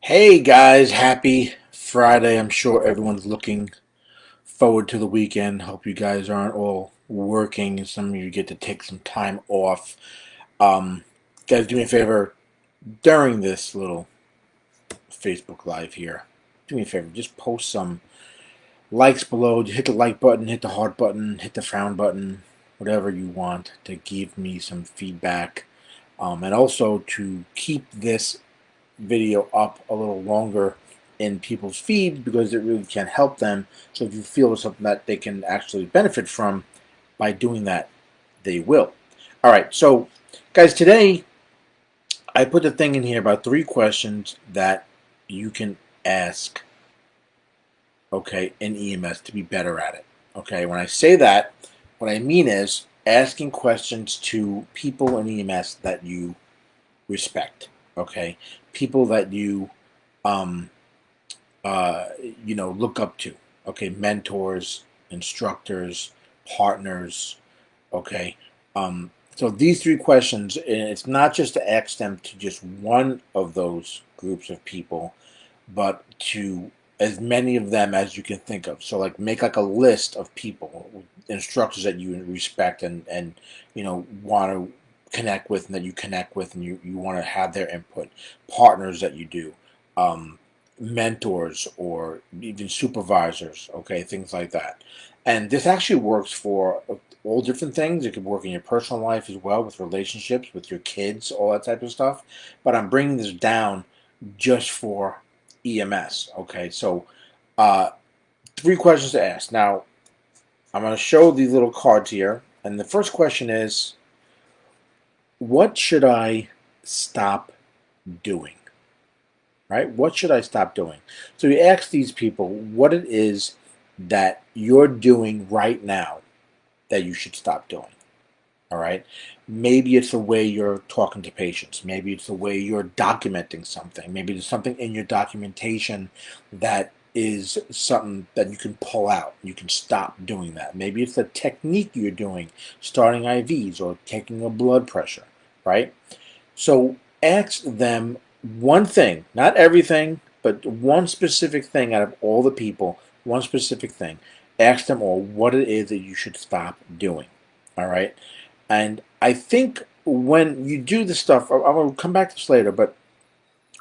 Hey guys, happy Friday. I'm sure everyone's looking forward to the weekend. Hope you guys aren't all working. Some of you get to take some time off. Um, guys, do me a favor during this little Facebook Live here. Do me a favor, just post some likes below. Hit the like button, hit the heart button, hit the frown button, whatever you want to give me some feedback. And also to keep this video up a little longer in people's feed because it really can help them. So if you feel it's something that they can actually benefit from by doing that, they will. All right, so guys, today I put the thing in here about 3 questions that you can ask, okay, in EMS to be better at it. Okay, when I say that, what I mean is asking questions to people in EMS that you respect, okay, people that you um, uh, look up to. Okay, mentors, instructors, partners. Okay, so these 3 questions, and it's not just to ask them to just one of those groups of people, but to as many of them as you can think of. So, like, make like a list of people, instructors that you respect and want to connect with, and that you connect with, and you want to have their input, partners that you do. Um, Mentors or even supervisors, okay, things like that. And this actually works for all different things. It could work in your personal life as well, with relationships, with your kids, all that type of stuff. But I'm bringing this down just for EMS, okay? So, uh, 3 questions to ask. Now, I'm going to show these little cards here. And the first question is, what should I stop doing? Right? What should I stop doing? So you ask these people what it is that you're doing right now that you should stop doing. All right. Maybe it's the way you're talking to patients. Maybe it's the way you're documenting something. Maybe there's something in your documentation that is something that you can pull out. You can stop doing that. Maybe it's the technique you're doing, starting IVs or taking a blood pressure, right? So ask them one thing, not everything, but one specific thing out of all the people, one specific thing. Ask them all what it is that you should stop doing. All right. And I think when you do this stuff, I will come back to this later, but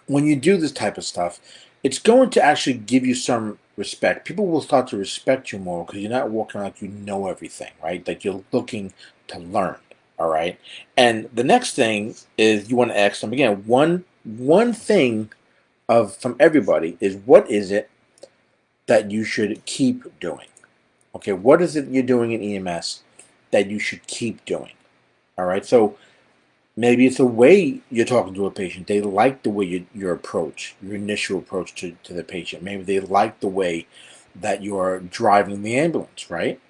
when you do this type of stuff, it's going to actually give you some respect. People will start to respect you more because you're not walking like you know everything, right? Like you're looking to learn, all right? And the next thing is you want to ask them again, one thing of from everybody is what is it that you should keep doing? Okay, what is it you're doing in EMS that you should keep doing? All right, so maybe it's the way you're talking to a patient. They like the way your approach, your initial approach to the patient. Maybe they like the way that you're driving the ambulance, right?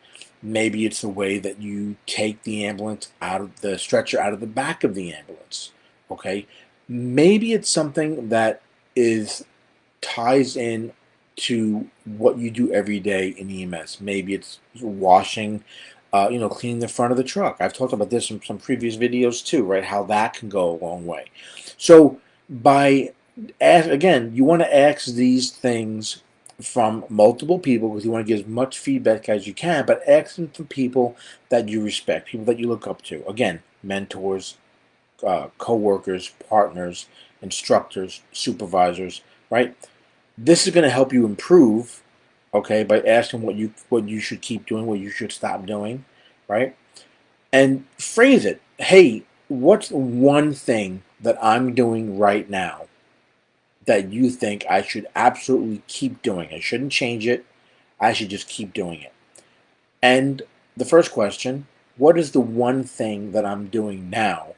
Maybe it's the way that you take the ambulance out of the stretcher out of the back of the ambulance. Okay? Maybe it's something that is ties in to what you do every day in EMS. Maybe it's washing, cleaning the front of the truck. I've talked about this in some previous videos too, right? How that can go a long way. So again, you want to ask these things from multiple people because you want to get as much feedback as you can, but ask them from people that you respect, people that you look up to. Again, mentors, co-workers, partners, instructors, supervisors, right? This is going to help you improve, okay, by asking what you should keep doing, what you should stop doing, right? And phrase it. Hey, what's one thing that I'm doing right now that you think I should absolutely keep doing? I shouldn't change it. I should just keep doing it. And the first question, what is the one thing that I'm doing now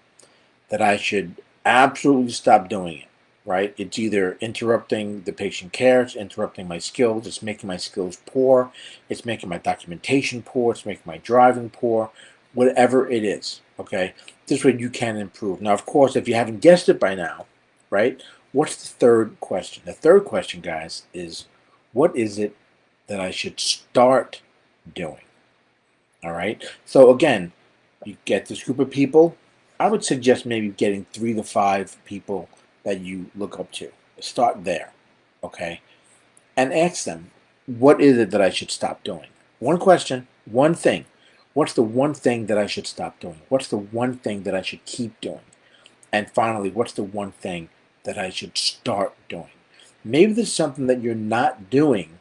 that I should absolutely stop doing it, right? It's either interrupting the patient care, it's interrupting my skills, it's making my skills poor, it's making my documentation poor, it's making my driving poor, whatever it is, okay? This way you can improve. Now, of course, if you haven't guessed it by now, right, what's the third question? The third question, guys, is what is it that I should start doing? All right? So, again, you get this group of people. I would suggest maybe getting 3 to 5 people that you look up to. Start there, okay? And ask them, what is it that I should stop doing? One question, one thing. What's the one thing that I should stop doing? What's the one thing that I should keep doing? And finally, what's the one thing that I should start doing? Maybe there's something that you're not doing,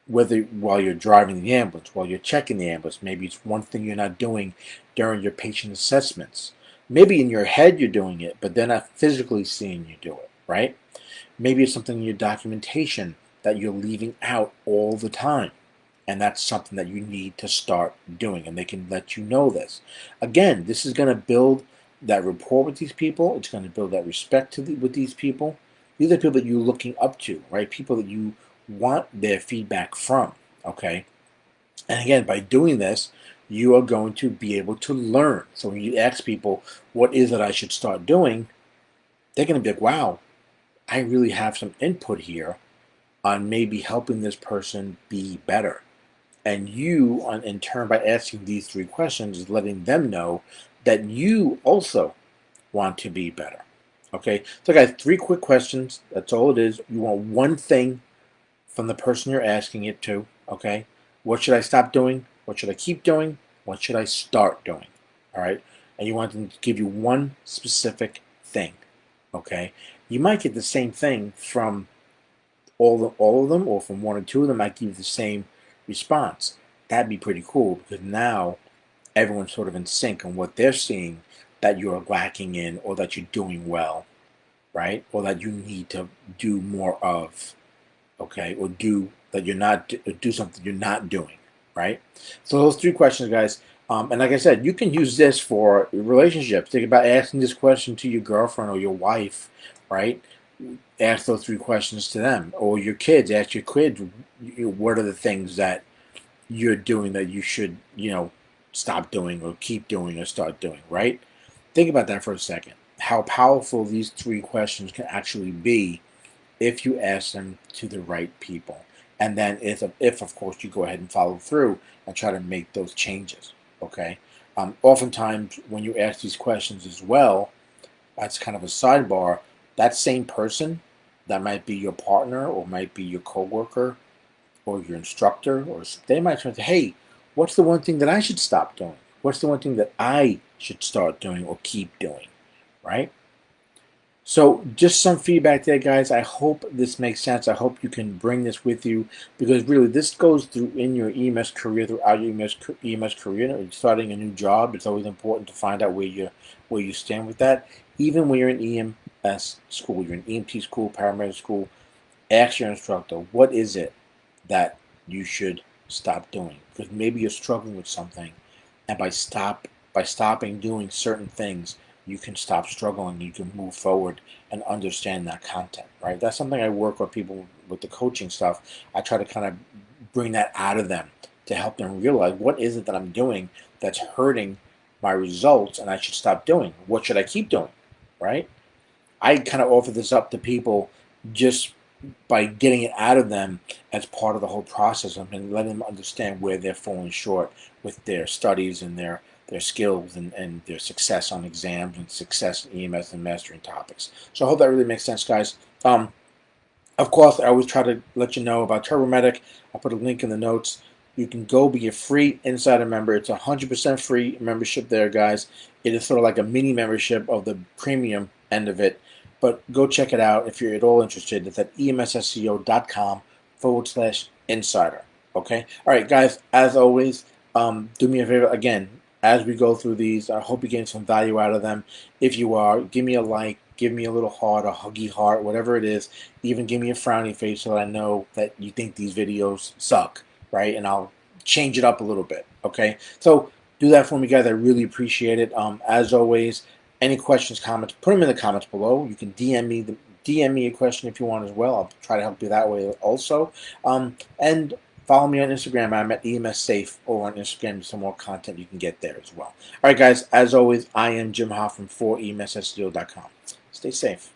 whether while you're driving the ambulance, while you're checking the ambulance. Maybe it's one thing you're not doing during your patient assessments. Maybe in your head you're doing it, but they're not physically seeing you do it, right? Maybe it's something in your documentation that you're leaving out all the time. And that's something that you need to start doing. And they can let you know this. Again, this is going to build that rapport with these people. It's going to build that respect with these people. These are people that you're looking up to, right? People that you want their feedback from, okay? And again, by doing this, you are going to be able to learn. So when you ask people, what is it I should start doing? They're going to be like, wow, I really have some input here on maybe helping this person be better. And you, in turn, by asking these 3 questions, is letting them know that you also want to be better. Okay? So, guys, 3 quick questions. That's all it is. You want one thing from the person you're asking it to. Okay? What should I stop doing? What should I keep doing? What should I start doing? All right? And you want them to give you one specific thing. Okay? You might get the same thing from all of them, or from 1 or 2 of them. Might give you the same response. That'd be pretty cool, because now everyone's sort of in sync on what they're seeing that you're lacking in, or that you're doing well, right? Or that you need to do more of, okay? Or do something you're not doing, right? So those 3 questions, guys. And like I said, you can use this for relationships. Think about asking this question to your girlfriend or your wife, right? Ask those 3 questions to them, or your kids. Ask your kids, what are the things that you're doing that you should, stop doing, or keep doing, or start doing, right? Think about that for a second. How powerful these 3 questions can actually be if you ask them to the right people. And then if of course, you go ahead and follow through and try to make those changes, okay? Oftentimes, when you ask these questions as well, that's kind of a sidebar, that same person, that might be your partner, or might be your coworker, or your instructor, or they might try to say, hey, what's the one thing that I should stop doing? What's the one thing that I should start doing or keep doing, right? So just some feedback there, guys. I hope this makes sense. I hope you can bring this with you, because really this goes through in your EMS career, throughout your EMS career. Starting a new job, it's always important to find out where you stand with that. Even when you're in EMS school, you're in EMT school, paramedic school, ask your instructor, what is it that you should stop doing? Because maybe you're struggling with something, and by stopping doing certain things, you can stop struggling. You can move forward and understand that content, right? That's something I work with people with the coaching stuff. I try to kind of bring that out of them to help them realize, what is it that I'm doing that's hurting my results, and I should stop doing? What should I keep doing, right? I kind of offer this up to people just by getting it out of them as part of the whole process, and letting them understand where they're falling short with their studies and their skills, and their success on exams, and success in EMS and mastering topics. So I hope that really makes sense, guys. Of course, I always try to let you know about TurboMedic. I'll put a link in the notes. You can go be a free Insider member. It's 100% free membership there, guys. It is sort of like a mini membership of the premium end of it. But go check it out if you're at all interested. It's at emsseo.com/insider. Okay? All right, guys, as always, do me a favor. Again, as we go through these, I hope you're getting some value out of them. If you are, give me a like, give me a little heart, a huggy heart, whatever it is. Even give me a frowny face so that I know that you think these videos suck, right? And I'll change it up a little bit, okay? So do that for me, guys. I really appreciate it. As always, any questions, comments, put them in the comments below. You can DM me a question if you want as well. I'll try to help you that way also. And follow me on Instagram. I'm at EMS Safe over on Instagram. Some more content you can get there as well. All right, guys. As always, I am Jim Hoffman for EMSSDO.com. Stay safe.